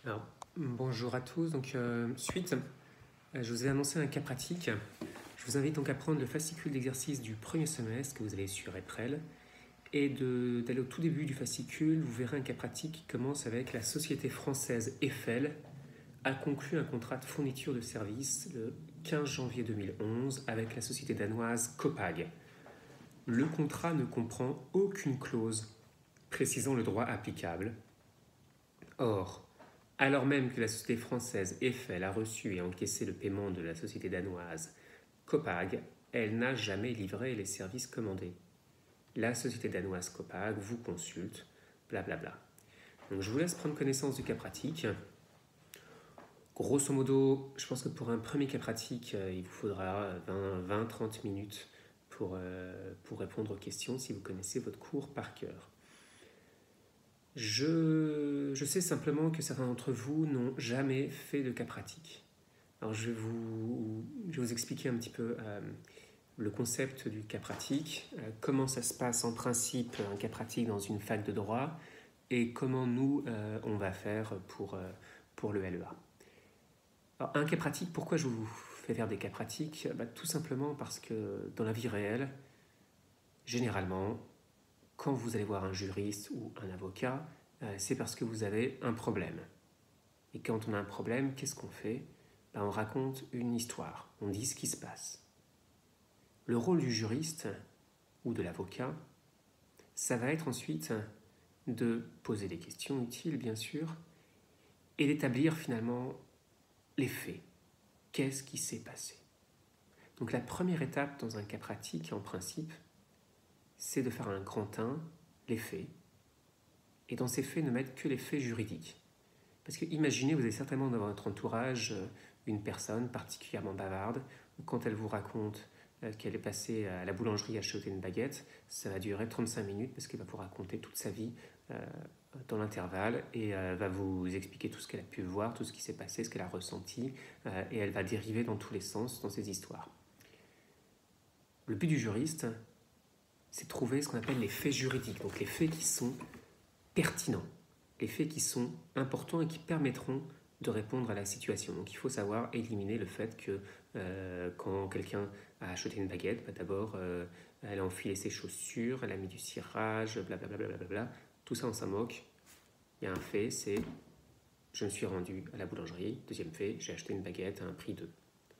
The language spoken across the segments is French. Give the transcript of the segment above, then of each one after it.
Alors, bonjour à tous. Je vous ai annoncé un cas pratique. Je vous invite donc à prendre le fascicule d'exercice du premier semestre que vous avez sur EPREL et d'aller au tout début du fascicule. Vous verrez un cas pratique qui commence avec la société française Eiffel a conclu un contrat de fourniture de services le 15 janvier 2011 avec la société danoise Copag. Le contrat ne comprend aucune clause précisant le droit applicable. Or, alors même que la société française Eiffel a reçu et encaissé le paiement de la société danoise Copag, elle n'a jamais livré les services commandés. La société danoise Copag vous consulte, blablabla. Donc je vous laisse prendre connaissance du cas pratique. Grosso modo, je pense que pour un premier cas pratique, il vous faudra 20-30 minutes pour répondre aux questions si vous connaissez votre cours par cœur. Je sais simplement que certains d'entre vous n'ont jamais fait de cas pratique. Alors je vais vous expliquer un petit peu le concept du cas pratique, comment ça se passe en principe un cas pratique dans une fac de droit et comment nous on va faire pour le LEA. Alors, un cas pratique, pourquoi je vous fais faire des cas pratiques? Tout simplement parce que dans la vie réelle, généralement, quand vous allez voir un juriste ou un avocat, c'est parce que vous avez un problème. Et quand on a un problème, qu'est-ce qu'on fait? On raconte une histoire, on dit ce qui se passe. Le rôle du juriste ou de l'avocat, ça va être ensuite de poser des questions utiles, bien sûr, et d'établir finalement les faits. Qu'est-ce qui s'est passé? Donc la première étape dans un cas pratique, en principe, c'est de faire un grand 1, les faits, et dans ces faits, ne mettre que les faits juridiques. Parce que imaginez, vous avez certainement dans votre entourage une personne particulièrement bavarde, où quand elle vous raconte qu'elle est passée à la boulangerie acheter une baguette, ça va durer 35 minutes parce qu'elle va vous raconter toute sa vie dans l'intervalle et va vous expliquer tout ce qu'elle a pu voir, tout ce qui s'est passé, ce qu'elle a ressenti, et elle va dériver dans tous les sens dans ses histoires. Le but du juriste, c'est de trouver ce qu'on appelle les faits juridiques, donc les faits qui sont pertinents, les faits qui sont importants et qui permettront de répondre à la situation. Donc il faut savoir éliminer le fait que quand quelqu'un a acheté une baguette, d'abord elle a enfilé ses chaussures, elle a mis du cirage, blablabla, blablabla. Tout ça on s'en moque. Il y a un fait, c'est je me suis rendu à la boulangerie. Deuxième fait, j'ai acheté une baguette à un prix de...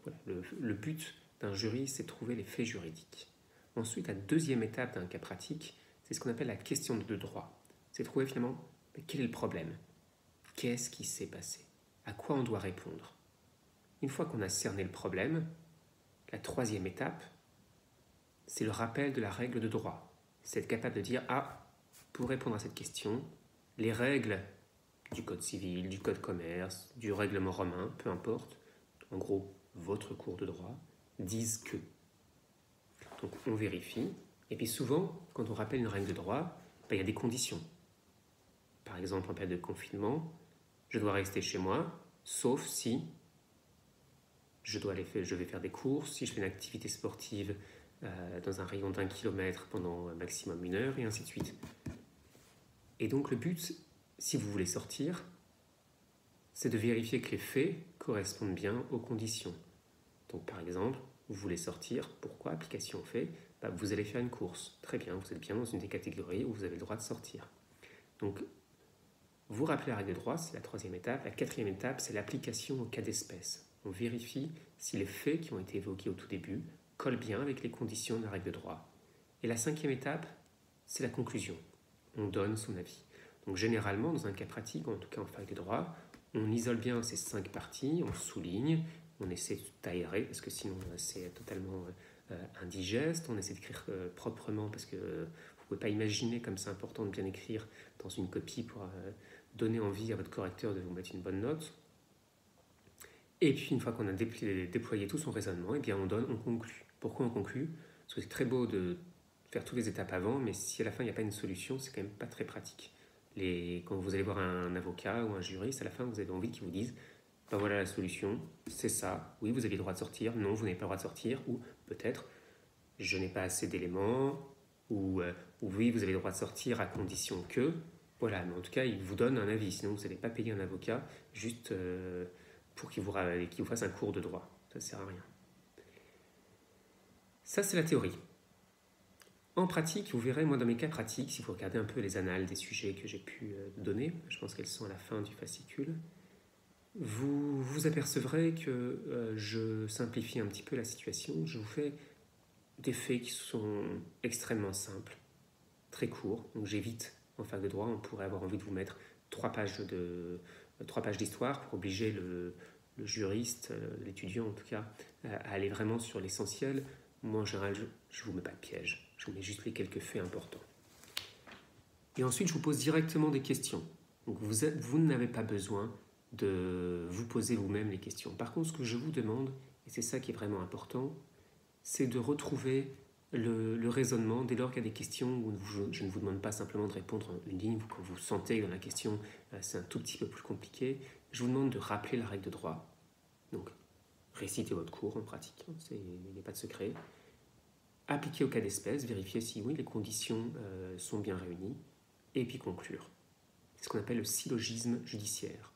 Voilà. Le but d'un jury, c'est de trouver les faits juridiques. Ensuite, la deuxième étape d'un cas pratique, c'est ce qu'on appelle la question de droit. C'est trouver finalement quel est le problème. Qu'est-ce qui s'est passé? À quoi on doit répondre? Une fois qu'on a cerné le problème, la troisième étape, c'est le rappel de la règle de droit. C'est être capable de dire, pour répondre à cette question, les règles du code civil, du code commerce, du règlement romain, peu importe, en gros, votre cours de droit, disent que. Donc on vérifie, et puis souvent, quand on rappelle une règle de droit, il y a des conditions. Par exemple, en période de confinement, je dois rester chez moi, sauf si je vais faire des courses, si je fais une activité sportive dans un rayon d'1 kilomètre pendant maximum 1 heure, et ainsi de suite. Et donc le but, si vous voulez sortir, c'est de vérifier que les faits correspondent bien aux conditions. Donc par exemple, vous voulez sortir, pourquoi? Application fait, vous allez faire une course. Très bien, vous êtes bien dans une des catégories où vous avez le droit de sortir. Donc vous rappelez la règle de droit, c'est la troisième étape. La quatrième étape, c'est l'application au cas d'espèce. On vérifie si les faits qui ont été évoqués au tout début collent bien avec les conditions de la règle de droit. Et la cinquième étape, c'est la conclusion. On donne son avis. Donc généralement, dans un cas pratique, en tout cas en fac de droit, on isole bien ces 5 parties, on souligne, on essaie d'aérer parce que sinon c'est totalement indigeste, on essaie d'écrire proprement parce que vous ne pouvez pas imaginer comme c'est important de bien écrire dans une copie pour donner envie à votre correcteur de vous mettre une bonne note. Et puis une fois qu'on a déployé tout son raisonnement, bien on conclut. Pourquoi on conclut? Parce que c'est très beau de faire toutes les étapes avant, mais si à la fin il n'y a pas une solution, c'est quand même pas très pratique. Quand vous allez voir un avocat ou un juriste, à la fin vous avez envie qu'ils vous disent voilà la solution, c'est ça, oui vous avez le droit de sortir, non vous n'avez pas le droit de sortir, ou peut-être je n'ai pas assez d'éléments, ou oui vous avez le droit de sortir à condition que, Voilà, mais en tout cas, il vous donne un avis, sinon vous n'allez pas payer un avocat juste pour qu'il vous fasse un cours de droit. Ça ne sert à rien. Ça, c'est la théorie. En pratique, vous verrez, moi dans mes cas pratiques, si vous regardez un peu les annales des sujets que j'ai pu donner, je pense qu'elles sont à la fin du fascicule, vous vous apercevrez que je simplifie un petit peu la situation. Je vous fais des faits qui sont extrêmement simples, très courts. Donc j'évite, en fac de droit, on pourrait avoir envie de vous mettre 3 pages d'histoire pour obliger le juriste, l'étudiant en tout cas, à aller vraiment sur l'essentiel. Moi en général, je ne vous mets pas de piège, je vous mets juste les quelques faits importants. Et ensuite, je vous pose directement des questions. Donc vous n'avez pas besoin de vous poser vous-même les questions. Par contre, ce que je vous demande, et c'est ça qui est vraiment important, c'est de retrouver le raisonnement dès lors qu'il y a des questions où je ne vous demande pas simplement de répondre une ligne, quand vous sentez que dans la question c'est un tout petit peu plus compliqué, je vous demande de rappeler la règle de droit. Donc, récitez votre cours en pratique, il n'y a pas de secret. Appliquer au cas d'espèce, vérifier si oui, les conditions sont bien réunies, et puis conclure. C'est ce qu'on appelle le syllogisme judiciaire.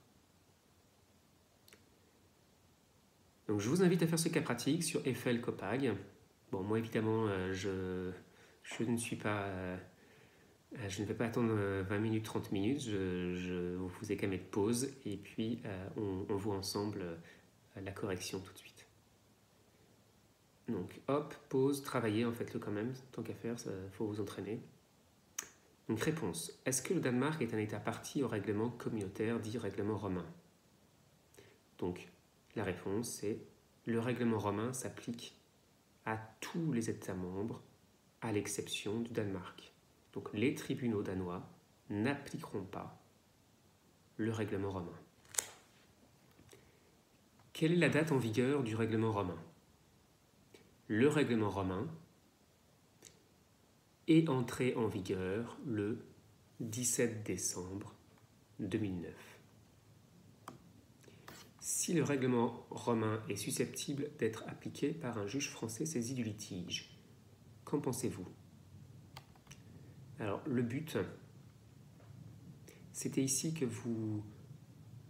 Donc je vous invite à faire ce cas pratique sur Eiffel-Copag. Bon, moi évidemment, je ne suis pas... je ne vais pas attendre 20 minutes, 30 minutes, je vous ai qu'à mettre pause, et puis on voit ensemble la correction tout de suite. Donc hop, pause, travaillez, en faites-le quand même, tant qu'à faire, il faut vous entraîner. Donc réponse, est-ce que le Danemark est un État partie au règlement communautaire dit règlement romain? Donc la réponse c'est le règlement romain s'applique à tous les États membres à l'exception du Danemark. Donc les tribunaux danois n'appliqueront pas le règlement romain. Quelle est la date en vigueur du règlement romain? Le règlement romain est entré en vigueur le 17 décembre 2009. Si le règlement romain est susceptible d'être appliqué par un juge français saisi du litige, qu'en pensez-vous? Alors, le but, c'était ici que vous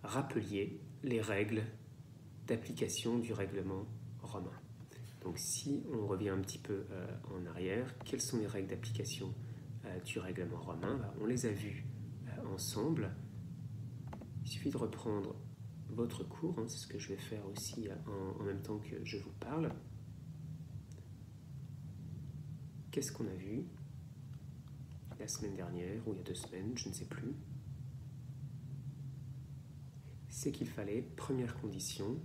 rappeliez les règles d'application du règlement romain. Donc, si on revient un petit peu en arrière, quelles sont les règles d'application du règlement romain? On les a vues ensemble. Il suffit de reprendre votre cours, c'est ce que je vais faire aussi en même temps que je vous parle. Qu'est-ce qu'on a vu la semaine dernière ou il y a 2 semaines, je ne sais plus? C'est qu'il fallait, première condition,